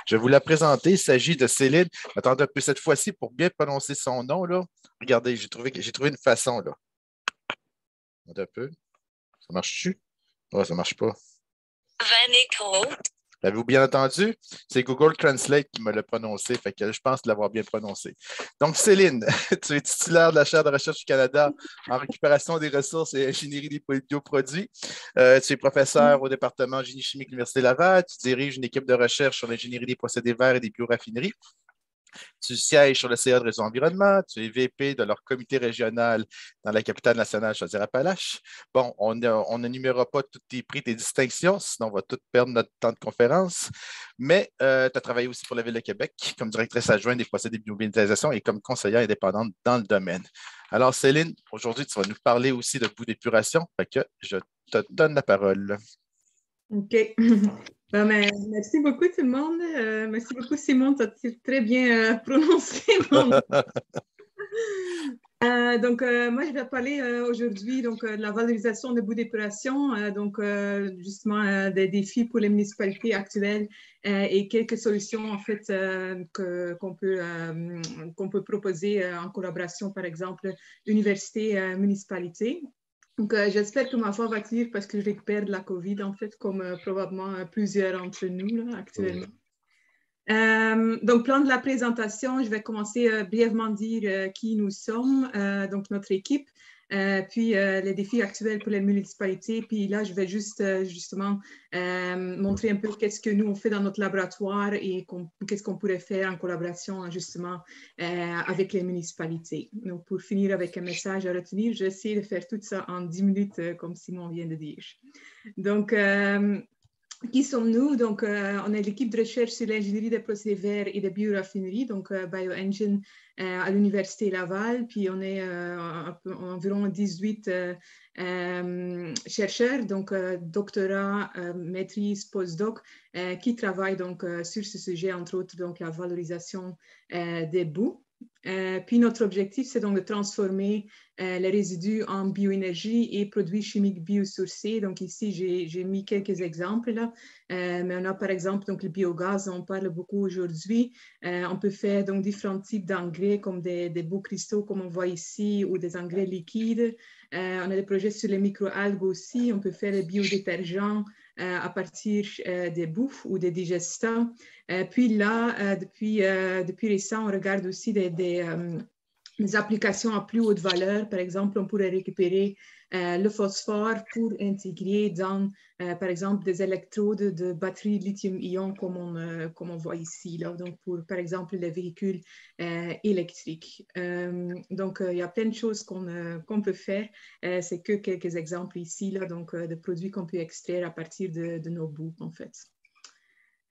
Je vais vous la présenter. Il s'agit de Céline. Attendez un peu cette fois-ci pour bien prononcer son nom, là. Regardez, j'ai trouvé une façon, là. Attendez un peu. Ça marche-tu? Oh, ça ne marche pas. L'avez-vous bien entendu? C'est Google Translate qui me l'a prononcé, fait que je pense l'avoir bien prononcé. Donc, Céline, tu es titulaire de la chaire de recherche du Canada en récupération des ressources et ingénierie des bioproduits. Tu es professeur au département génie chimique de l'Université Laval. Tu diriges une équipe de recherche sur l'ingénierie des procédés verts et des bioraffineries. Tu sièges sur le CA de Réseau Environnement, tu es VP de leur comité régional dans la capitale nationale Chaudière-Appalaches. Bon, on n'énumérera pas tous tes prix, tes distinctions, sinon on va tout perdre notre temps de conférence. Mais tu as travaillé aussi pour la Ville de Québec comme directrice adjointe des procédés de biométhanisation et comme conseillère indépendante dans le domaine. Alors, Céline, aujourd'hui, tu vas nous parler aussi de bout d'épuration, fait que je te donne la parole. OK. Merci beaucoup tout le monde. Merci beaucoup Simon, tu as très bien prononcé mon nom. Moi je vais parler aujourd'hui de la valorisation des bouts d'épuration, des défis pour les municipalités actuelles et quelques solutions en fait qu'on peut proposer en collaboration, par exemple, université, municipalité. Donc, j'espère que ma voix va tenir parce que je récupère de la COVID, en fait, comme probablement plusieurs d'entre nous là, actuellement. Donc, plan de la présentation, je vais commencer brièvement dire qui nous sommes, donc notre équipe, puis les défis actuels pour les municipalités. Puis là, je vais justement montrer un peu qu'est-ce que nous on fait dans notre laboratoire et qu'est-ce qu'on pourrait faire en collaboration justement avec les municipalités. Donc, pour finir avec un message à retenir, j'essaie de faire tout ça en 10 minutes, comme Simon vient de dire. Donc, qui sommes-nous? Donc, on est l'équipe de recherche sur l'ingénierie des procédés verts et des bioraffineries, donc BioEngine à l'Université Laval. Puis, on est environ 18 chercheurs, donc doctorat, maîtrise, postdoc, qui travaillent donc sur ce sujet, entre autres, donc la valorisation des boues. Puis notre objectif, c'est donc de transformer les résidus en bioénergie et produits chimiques biosourcés. Donc ici, j'ai mis quelques exemples là, mais on a par exemple donc le biogaz, on parle beaucoup aujourd'hui. On peut faire donc différents types d'engrais comme des beaux cristaux comme on voit ici ou des engrais liquides. On a des projets sur les microalgues aussi. On peut faire des biodétergents à partir des boues ou des digestants. Puis là, depuis récent, on regarde aussi des applications à plus haute valeur. Par exemple, on pourrait récupérer le phosphore pour intégrer dans, par exemple, des électrodes de batteries lithium-ion comme on voit ici, là. Donc, pour, par exemple, les véhicules électriques. Il y a plein de choses qu'on peut faire. C'est que quelques exemples ici, là, donc, de produits qu'on peut extraire à partir de nos boues, en fait.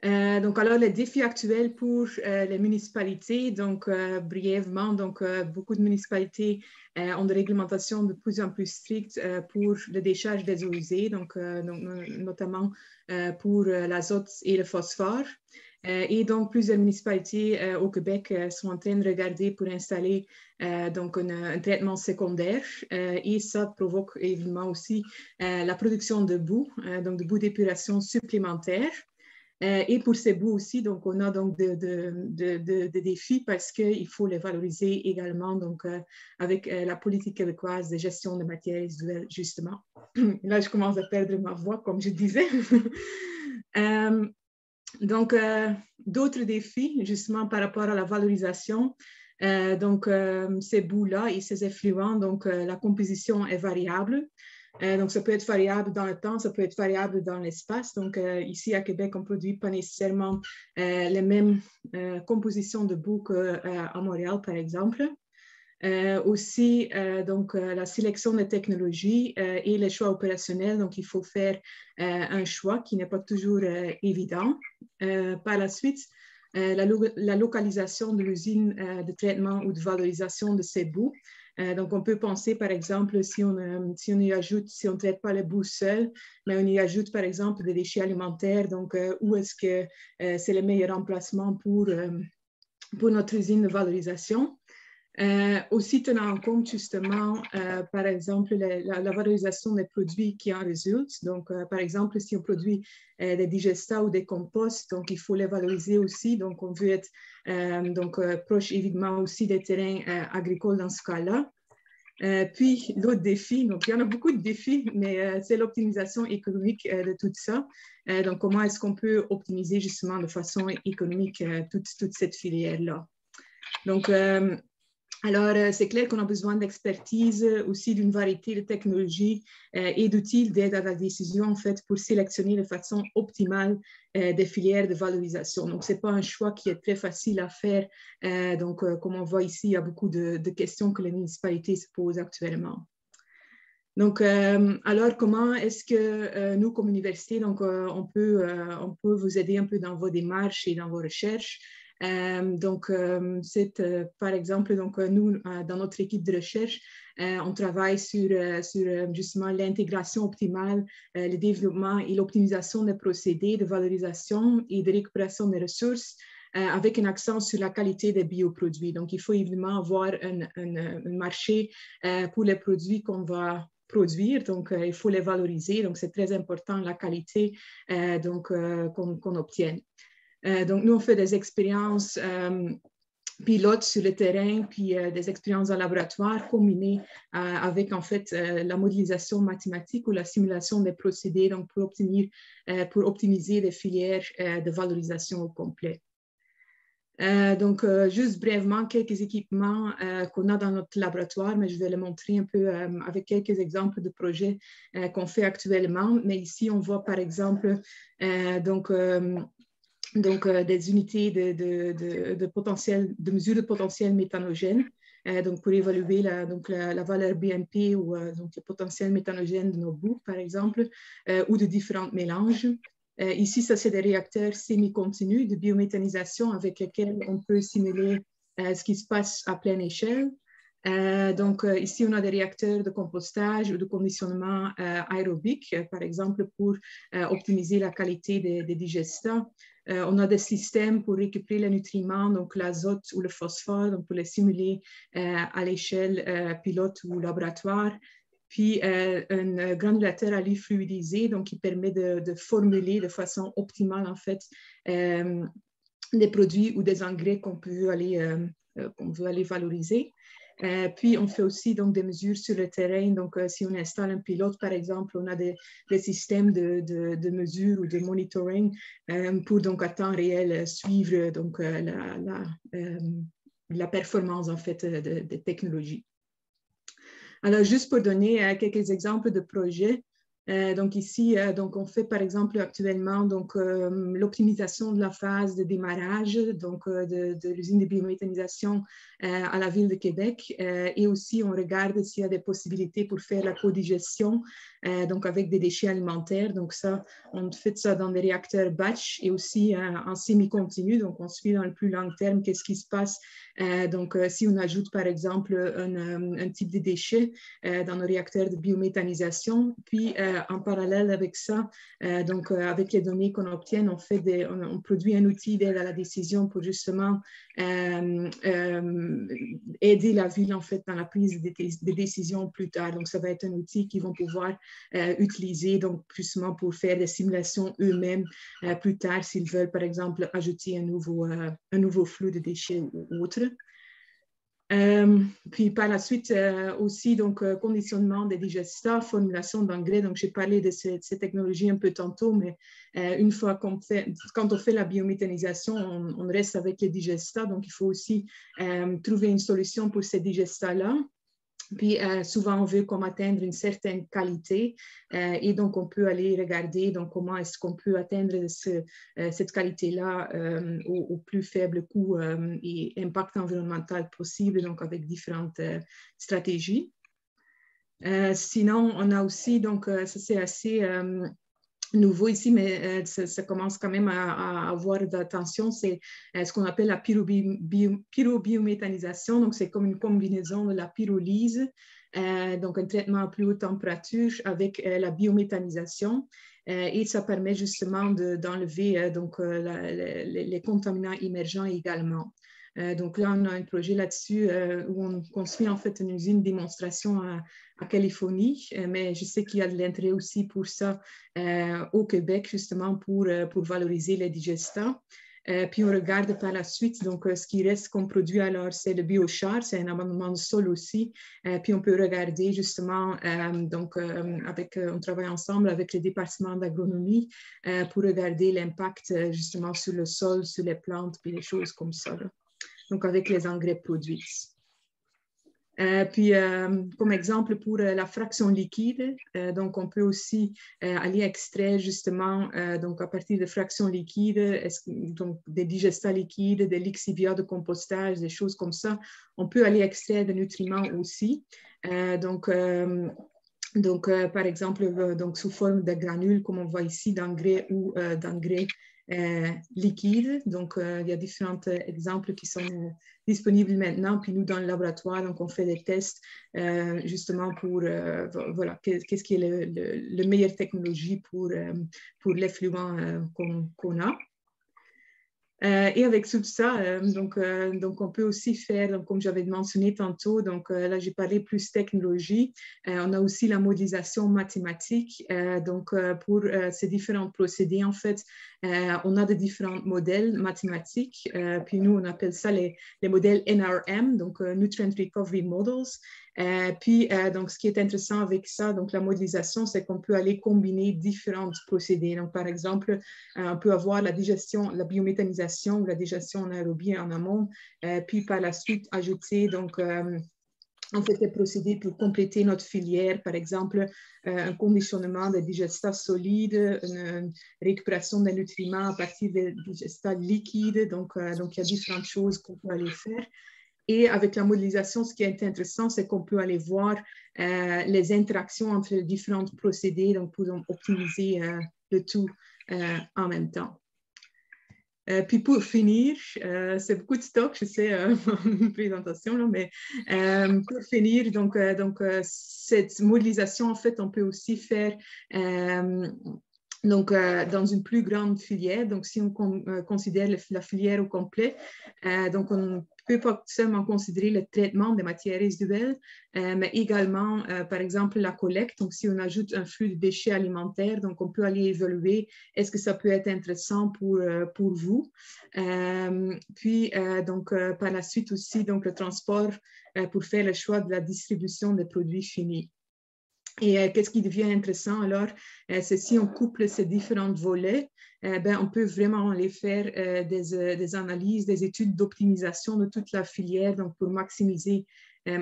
Alors, les défis actuels pour les municipalités, donc brièvement, beaucoup de municipalités ont des réglementations de plus en plus strictes pour le décharge des eaux usées, notamment pour l'azote et le phosphore. Et donc, plusieurs municipalités au Québec sont en train de regarder pour installer un traitement secondaire et ça provoque évidemment aussi la production de boue, de boue d'épuration supplémentaire. Et pour ces boues aussi, donc, on a donc des défis parce qu'il faut les valoriser également avec la politique québécoise de gestion de matières résiduelles, justement. Là, je commence à perdre ma voix, comme je disais. D'autres défis, justement, par rapport à la valorisation. Ces boues-là et ces effluents, la composition est variable. Ça peut être variable dans le temps, ça peut être variable dans l'espace. Ici à Québec, on ne produit pas nécessairement les mêmes compositions de boue qu'à Montréal, par exemple. La sélection des technologies et les choix opérationnels. Donc, il faut faire un choix qui n'est pas toujours évident. Par la suite, la localisation de l'usine de traitement ou de valorisation de ces boues. On peut penser, par exemple, si on ne traite pas les boues seules, mais on y ajoute, par exemple, des déchets alimentaires, où est-ce que c'est le meilleur emplacement pour notre usine de valorisation? Aussi tenant en compte justement, par exemple, la valorisation des produits qui en résultent. Donc, par exemple, si on produit des digestats ou des composts, donc il faut les valoriser aussi. Donc, on veut être proche évidemment aussi des terrains agricoles dans ce cas-là. Puis, l'autre défi, donc il y en a beaucoup de défis, mais c'est l'optimisation économique de tout ça. Donc, comment est-ce qu'on peut optimiser justement de façon économique toute cette filière-là? Donc, alors, c'est clair qu'on a besoin d'expertise, aussi d'une variété de technologies et d'outils d'aide à la décision, en fait, pour sélectionner de façon optimale des filières de valorisation. Donc, ce n'est pas un choix qui est très facile à faire. Comme on voit ici, il y a beaucoup de questions que les municipalités se posent actuellement. Donc, alors, comment est-ce que nous, comme université, donc, on peut vous aider un peu dans vos démarches et dans vos recherches? C'est par exemple, donc, nous, dans notre équipe de recherche, on travaille sur justement l'intégration optimale, le développement et l'optimisation des procédés de valorisation et de récupération des ressources avec un accent sur la qualité des bioproduits. Donc, il faut évidemment avoir un marché pour les produits qu'on va produire, donc il faut les valoriser, donc c'est très important la qualité qu'on obtienne. Donc, nous, on fait des expériences pilotes sur le terrain, puis des expériences en laboratoire combinées avec, en fait, la modélisation mathématique ou la simulation des procédés, donc pour optimiser les filières de valorisation au complet. Juste brièvement, quelques équipements qu'on a dans notre laboratoire, mais je vais les montrer un peu avec quelques exemples de projets qu'on fait actuellement. Mais ici, on voit par exemple des unités de mesure de potentiel méthanogène, donc pour évaluer la valeur BNP ou donc le potentiel méthanogène de nos boues, par exemple, ou de différents mélanges. Ici, ça, c'est des réacteurs semi-continus de biométhanisation avec lesquels on peut simuler ce qui se passe à pleine échelle. Ici, on a des réacteurs de compostage ou de conditionnement aérobique, par exemple, pour optimiser la qualité des digestats. On a des systèmes pour récupérer les nutriments, donc l'azote ou le phosphore, donc pour les simuler à l'échelle pilote ou laboratoire. Puis un granulateur à l'huile fluidisé, donc qui permet de formuler de façon optimale, en fait, des produits ou des engrais qu'on veut aller valoriser. Puis, on fait aussi donc, des mesures sur le terrain. Donc, si on installe un pilote, par exemple, on a des systèmes de mesure ou de monitoring pour donc, à temps réel suivre donc, la performance en fait, des technologies. Alors, juste pour donner quelques exemples de projets, donc ici, on fait par exemple actuellement l'optimisation de la phase de démarrage de l'usine de biométhanisation à la ville de Québec et aussi on regarde s'il y a des possibilités pour faire la codigestion avec des déchets alimentaires. Donc ça, on fait ça dans des réacteurs batch et aussi en semi-continu. Donc on suit dans le plus long terme qu'est-ce qui se passe. Si on ajoute par exemple un type de déchet dans nos réacteurs de biométhanisation, puis en parallèle avec ça, avec les données qu'on obtient, on produit un outil d'aide à la décision pour justement aider la ville en fait dans la prise de décision plus tard. Donc ça va être un outil qu'ils vont pouvoir utiliser donc justement pour faire des simulations eux-mêmes plus tard s'ils veulent par exemple ajouter un nouveau flux de déchets ou autre. Puis par la suite aussi conditionnement des digestats, formulation d'engrais. Donc j'ai parlé de ces technologies un peu tantôt, mais une fois quand on fait la biométhanisation, on reste avec les digestats. Donc il faut aussi trouver une solution pour ces digestats-là. Puis souvent, on veut atteindre une certaine qualité et donc on peut aller regarder comment est-ce qu'on peut atteindre cette qualité-là au plus faible coût et impact environnemental possible, donc avec différentes stratégies. Sinon, on a aussi, ça c'est assez nouveau ici, mais ça commence quand même à avoir de l'attention, c'est ce qu'on appelle la pyrobiométhanisation. Donc, c'est comme une combinaison de la pyrolyse, donc un traitement à plus haute température avec la biométhanisation. Et ça permet justement d'enlever les contaminants émergents également. Donc là, on a un projet là-dessus où on construit en fait une usine de démonstration à Californie, mais je sais qu'il y a de l'intérêt aussi pour ça au Québec, justement, pour valoriser les digestats. Puis on regarde par la suite, donc ce qui reste comme produit alors, c'est le biochar, c'est un amendement de sol aussi. Puis on peut regarder justement, on travaille ensemble avec les départements d'agronomie pour regarder l'impact justement sur le sol, sur les plantes, puis les choses comme ça, là. Donc avec les engrais produits. Puis, comme exemple pour la fraction liquide, donc on peut aussi aller extraire justement, donc à partir de fractions liquides, donc des digestats liquides, des lixiviats de compostage, des choses comme ça, on peut aller extraire des nutriments aussi. Par exemple, donc sous forme de granules, comme on voit ici, d'engrais ou d'engrais liquides. Donc, il y a différents exemples qui sont disponibles maintenant. Puis nous, dans le laboratoire, donc, on fait des tests justement pour, voilà, qu'est-ce qui est la meilleure technologie pour l'effluent qu'on a. Et avec tout ça, donc on peut aussi faire, donc, comme j'avais mentionné tantôt, donc là j'ai parlé plus technologie, on a aussi la modélisation mathématique, pour ces différents procédés en fait, on a de différents modèles mathématiques, puis nous on appelle ça les modèles NRM, donc Nutrient Recovery Models. Donc, ce qui est intéressant avec ça, donc la modélisation, c'est qu'on peut aller combiner différents procédés. Donc, par exemple, on peut avoir la digestion, la biométhanisation ou la digestion en aérobie en amont, puis par la suite ajouter donc en fait des procédés pour compléter notre filière, par exemple un conditionnement des digestats solides, une récupération des nutriments à partir des digestats liquides. Donc il y a différentes choses qu'on peut aller faire. Et avec la modélisation, ce qui est intéressant, c'est qu'on peut aller voir les interactions entre les différents procédés, donc pour optimiser le tout en même temps. Puis pour finir, c'est beaucoup de stock, je sais, une présentation, là, mais pour finir, donc cette modélisation, en fait, on peut aussi faire dans une plus grande filière. Donc, si on considère la filière au complet, donc on peut pas seulement considérer le traitement des matières résiduelles, mais également, par exemple, la collecte. Donc, si on ajoute un flux de déchets alimentaires, donc on peut aller évaluer est-ce que ça peut être intéressant pour vous. Par la suite aussi, donc le transport pour faire le choix de la distribution des produits finis. Et qu'est-ce qui devient intéressant alors, c'est si on couple ces différents volets, on peut vraiment aller faire des analyses, des études d'optimisation de toute la filière, donc pour maximiser les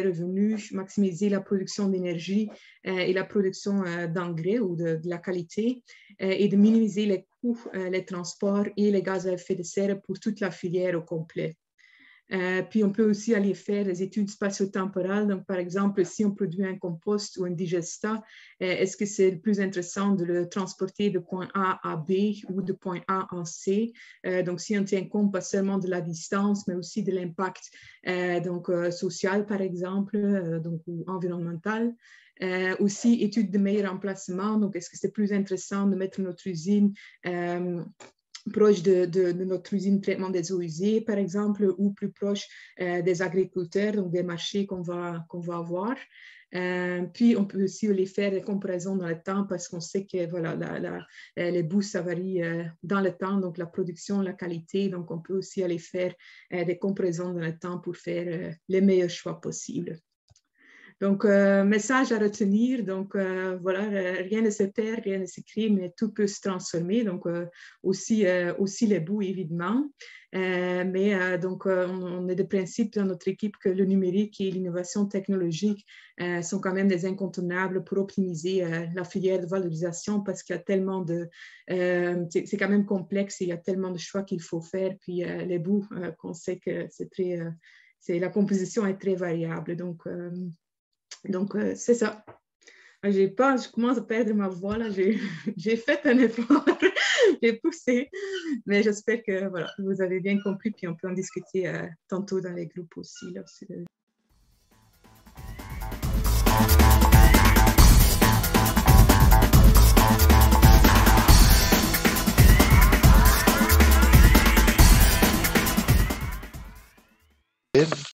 revenus, maximiser la production d'énergie et la production d'engrais ou de la qualité, et de minimiser les coûts, les transports et les gaz à effet de serre pour toute la filière au complet. Puis on peut aussi aller faire des études spatio-temporales. Donc, par exemple, si on produit un compost ou un digestat, est-ce que c'est le plus intéressant de le transporter de point A à B ou de point A à C? Donc, si on tient compte pas seulement de la distance, mais aussi de l'impact social, par exemple, ou environnemental. Aussi, études de meilleur emplacement. Donc, est-ce que c'est plus intéressant de mettre notre usine proche de notre usine de traitement des eaux usées, par exemple, ou plus proche des agriculteurs, donc des marchés qu'on va avoir. Puis, on peut aussi les faire des comparaisons dans le temps parce qu'on sait que voilà, les bouts, ça varie dans le temps, donc la production, la qualité. Donc, on peut aussi aller faire des comparaisons dans le temps pour faire les meilleurs choix possibles. Donc, message à retenir, donc voilà, rien ne se perd, rien ne s'écrit, mais tout peut se transformer, donc aussi les bouts, évidemment. On est de principe dans notre équipe que le numérique et l'innovation technologique sont quand même des incontournables pour optimiser la filière de valorisation parce qu'il y a tellement c'est quand même complexe et il y a tellement de choix qu'il faut faire. Puis les bouts, qu'on sait que la composition est très variable. Donc, c'est ça. Je commence à perdre ma voix, là. J'ai fait un effort, j'ai poussé, mais j'espère que voilà, vous avez bien compris, puis on peut en discuter tantôt dans les groupes aussi. Là, Céline.